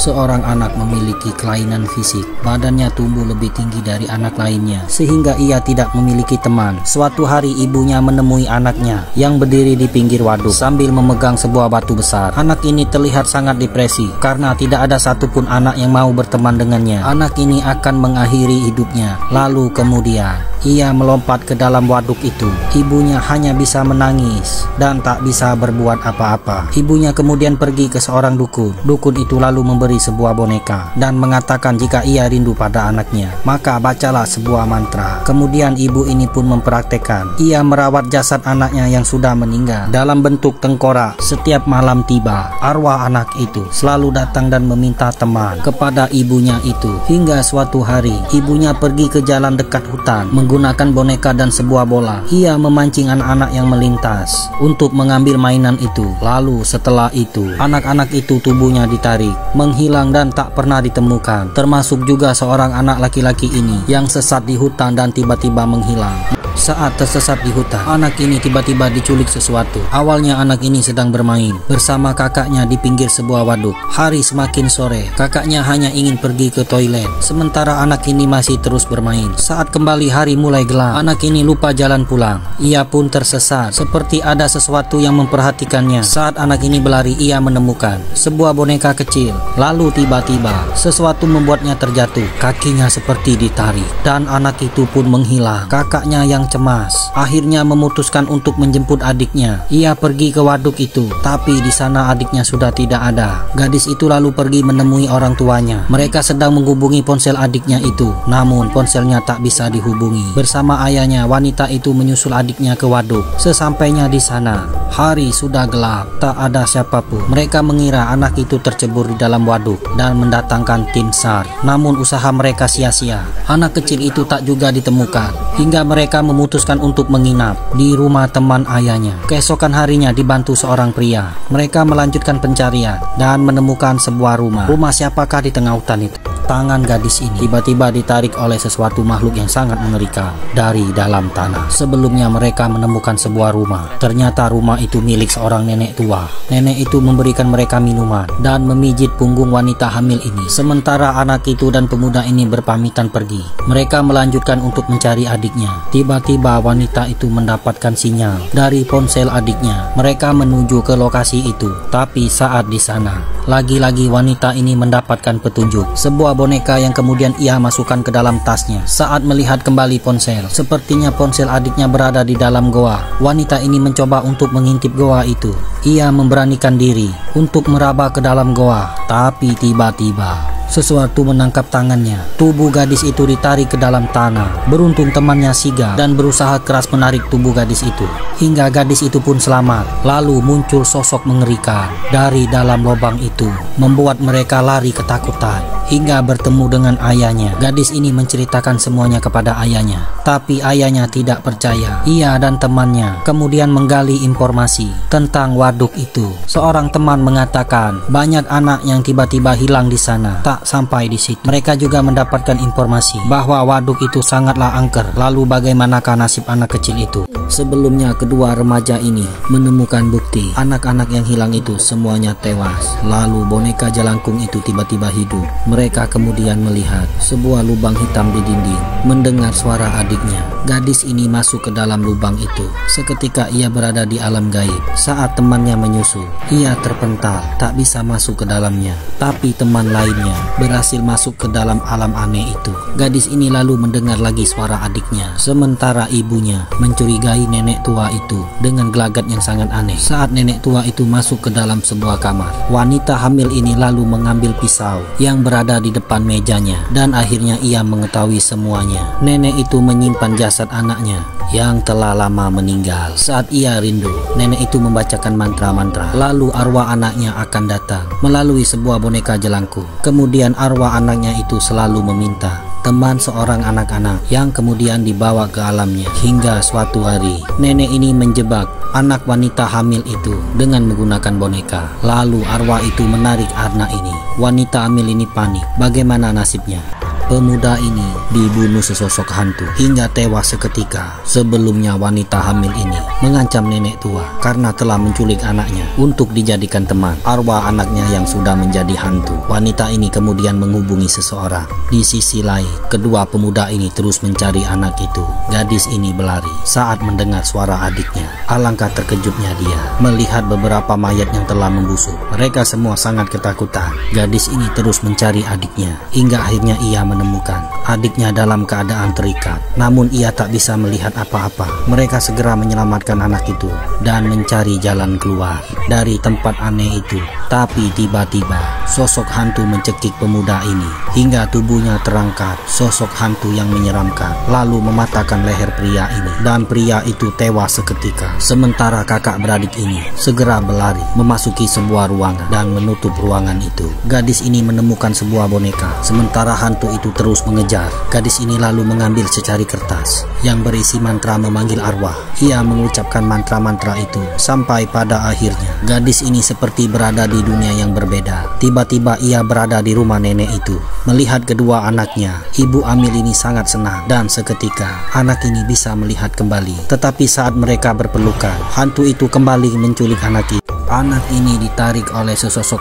Seorang anak memiliki kelainan fisik, badannya tumbuh lebih tinggi dari anak lainnya, sehingga ia tidak memiliki teman. Suatu hari ibunya menemui anaknya yang berdiri di pinggir waduk sambil memegang sebuah batu besar. Anak ini terlihat sangat depresi karena tidak ada satupun anak yang mau berteman dengannya. Anak ini akan mengakhiri hidupnya. Lalu kemudian ia melompat ke dalam waduk itu. Ibunya hanya bisa menangis dan tak bisa berbuat apa-apa. Ibunya kemudian pergi ke seorang dukun. Dukun itu lalu memberi sebuah boneka dan mengatakan jika ia rindu pada anaknya, maka bacalah sebuah mantra. Kemudian ibu ini pun mempraktekkan. Ia merawat jasad anaknya yang sudah meninggal dalam bentuk tengkorak. Setiap malam tiba, arwah anak itu selalu datang dan meminta teman kepada ibunya itu. Hingga suatu hari, ibunya pergi ke jalan dekat hutan menggunakan boneka dan sebuah bola. Ia memancing anak-anak yang melintas untuk mengambil mainan itu. Lalu setelah itu, anak-anak itu tubuhnya ditarik, menghilang dan tak pernah ditemukan. Termasuk juga seorang anak laki-laki ini yang sesat di hutan dan tiba-tiba menghilang. Saat tersesat di hutan, anak ini tiba-tiba diculik sesuatu. Awalnya anak ini sedang bermain bersama kakaknya di pinggir sebuah waduk. Hari semakin sore, kakaknya hanya ingin pergi ke toilet, sementara anak ini masih terus bermain. Saat kembali hari mulai gelap, anak ini lupa jalan pulang. Ia pun tersesat, seperti ada sesuatu yang memperhatikannya. Saat anak ini berlari, ia menemukan sebuah boneka kecil. Lalu tiba-tiba sesuatu membuatnya terjatuh. Kakinya seperti ditarik dan anak itu pun menghilang. Kakaknya yang cemas akhirnya memutuskan untuk menjemput adiknya. Ia pergi ke waduk itu, tapi di sana adiknya sudah tidak ada. Gadis itu lalu pergi menemui orang tuanya. Mereka sedang menghubungi ponsel adiknya itu, namun ponselnya tak bisa dihubungi. Bersama ayahnya, wanita itu menyusul adiknya ke waduk. Sesampainya di sana, hari sudah gelap, tak ada siapapun. Mereka mengira anak itu tercebur di dalam waduk dan mendatangkan tim SAR. Namun usaha mereka sia-sia. Anak kecil itu tak juga ditemukan, hingga mereka memutuskan untuk menginap di rumah teman ayahnya. Keesokan harinya dibantu seorang pria, mereka melanjutkan pencarian dan menemukan sebuah rumah. Rumah siapakah di tengah hutan itu? Tangan gadis ini tiba-tiba ditarik oleh sesuatu makhluk yang sangat mengerikan dari dalam tanah. Sebelumnya mereka menemukan sebuah rumah. Ternyata rumah itu milik seorang nenek tua. Nenek itu memberikan mereka minuman dan memijit punggung wanita hamil ini. Sementara anak itu dan pemuda ini berpamitan pergi. Mereka melanjutkan untuk mencari adiknya. Tiba-tiba wanita itu mendapatkan sinyal dari ponsel adiknya. Mereka menuju ke lokasi itu. Tapi saat di sana, lagi-lagi wanita ini mendapatkan petunjuk. Sebuah boneka yang kemudian ia masukkan ke dalam tasnya. Saat melihat kembali ponsel, sepertinya ponsel adiknya berada di dalam goa. Wanita ini mencoba untuk mengintip goa itu. Ia memberanikan diri untuk meraba ke dalam goa, tapi tiba-tiba sesuatu menangkap tangannya. Tubuh gadis itu ditarik ke dalam tanah. Beruntung temannya sigap dan berusaha keras menarik tubuh gadis itu, hingga gadis itu pun selamat. Lalu muncul sosok mengerikan dari dalam lubang itu, membuat mereka lari ketakutan hingga bertemu dengan ayahnya. Gadis ini menceritakan semuanya kepada ayahnya, tapi ayahnya tidak percaya. Ia dan temannya kemudian menggali informasi tentang waduk itu. Seorang teman mengatakan banyak anak yang tiba-tiba hilang di sana. Tak sampai di situ, mereka juga mendapatkan informasi bahwa waduk itu sangatlah angker. Lalu bagaimanakah nasib anak kecil itu? Sebelumnya kedua remaja ini menemukan bukti anak-anak yang hilang itu semuanya tewas. Lalu boneka jelangkung itu tiba-tiba hidup. Mereka kemudian melihat sebuah lubang hitam di dinding, mendengar suara adiknya. Gadis ini masuk ke dalam lubang itu. Seketika ia berada di alam gaib. Saat temannya menyusul, ia terpental, tak bisa masuk ke dalamnya. Tapi teman lainnya berhasil masuk ke dalam alam aneh itu. Gadis ini lalu mendengar lagi suara adiknya. Sementara ibunya mencurigai nenek tua itu dengan gelagat yang sangat aneh. Saat nenek tua itu masuk ke dalam sebuah kamar, wanita hamil ini lalu mengambil pisau yang berada di depan mejanya, dan akhirnya ia mengetahui semuanya. Nenek itu menyimpan jasad anaknya yang telah lama meninggal. Saat ia rindu, nenek itu membacakan mantra-mantra. Lalu arwah anaknya akan datang melalui sebuah boneka jelangkung. Kemudian arwah anaknya itu selalu meminta teman seorang anak-anak yang kemudian dibawa ke alamnya. Hingga suatu hari, nenek ini menjebak anak wanita hamil itu dengan menggunakan boneka. Lalu arwah itu menarik anak ini. Wanita hamil ini panik. Bagaimana nasibnya? Pemuda ini dibunuh sesosok hantu hingga tewas seketika. Sebelumnya wanita hamil ini mengancam nenek tua karena telah menculik anaknya untuk dijadikan teman arwah anaknya yang sudah menjadi hantu. Wanita ini kemudian menghubungi seseorang. Di sisi lain, kedua pemuda ini terus mencari anak itu. Gadis ini berlari saat mendengar suara adiknya. Alangkah terkejutnya dia melihat beberapa mayat yang telah membusuk. Mereka semua sangat ketakutan. Gadis ini terus mencari adiknya hingga akhirnya ia menemukan adiknya dalam keadaan terikat. Namun ia tak bisa melihat apa-apa. Mereka segera menyelamatkan anak itu dan mencari jalan keluar dari tempat aneh itu. Tapi tiba-tiba sosok hantu mencekik pemuda ini hingga tubuhnya terangkat. Sosok hantu yang menyeramkan lalu mematahkan leher pria ini dan pria itu tewas seketika. Sementara kakak beradik ini segera berlari memasuki sebuah ruangan dan menutup ruangan itu. Gadis ini menemukan sebuah boneka. Sementara hantu itu terus mengejar. Gadis ini lalu mengambil secari kertas yang berisi mantra memanggil arwah. Ia mengucapkan mantra-mantra itu sampai pada akhirnya gadis ini seperti berada di dunia yang berbeda. Tiba-tiba ia berada di rumah nenek itu melihat kedua anaknya. Ibu Amil ini sangat senang dan seketika anak ini bisa melihat kembali. Tetapi saat mereka berpelukan, hantu itu kembali menculik anak itu. Anak ini ditarik oleh sesosok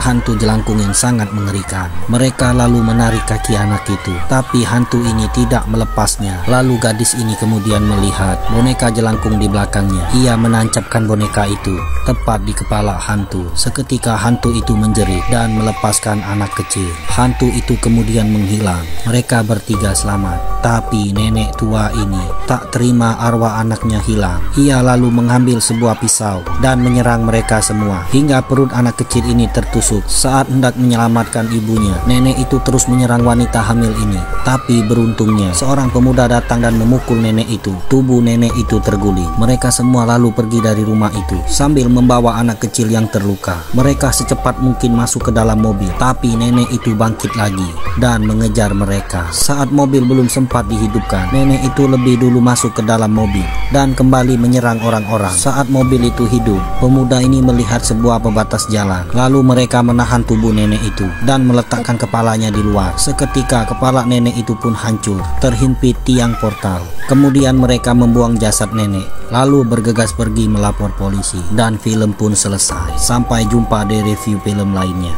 hantu jelangkung yang sangat mengerikan. Mereka lalu menarik kaki anak itu, tapi hantu ini tidak melepasnya. Lalu gadis ini kemudian melihat boneka jelangkung di belakangnya. Ia menancapkan boneka itu tepat di kepala hantu. Seketika hantu itu menjerit dan melepaskan anak kecil. Hantu itu kemudian menghilang. Mereka bertiga selamat. Tapi nenek tua ini tak terima arwah anaknya hilang. Ia lalu mengambil sebuah pisau dan menyerang mereka semua hingga perut anak kecil ini tertusuk. Saat hendak menyelamatkan ibunya, nenek itu terus menyerang wanita hamil ini. Tapi beruntungnya seorang pemuda datang dan memukul nenek itu. Tubuh nenek itu terguling. Mereka semua lalu pergi dari rumah itu sambil membawa anak kecil yang terluka. Mereka secepat mungkin masuk ke dalam mobil, tapi nenek itu bangkit lagi dan mengejar mereka. Saat mobil belum sempat dihidupkan, nenek itu lebih dulu masuk ke dalam mobil dan kembali menyerang orang-orang. Saat mobil itu hidup, pemuda ini melihat sebuah pembatas jalan. Lalu mereka menahan tubuh nenek itu dan meletakkan kepalanya di luar. Seketika kepala nenek itu pun hancur, terhimpit tiang portal. Kemudian mereka membuang jasad nenek, lalu bergegas pergi melapor polisi. Dan film pun selesai. Sampai jumpa di review film lainnya.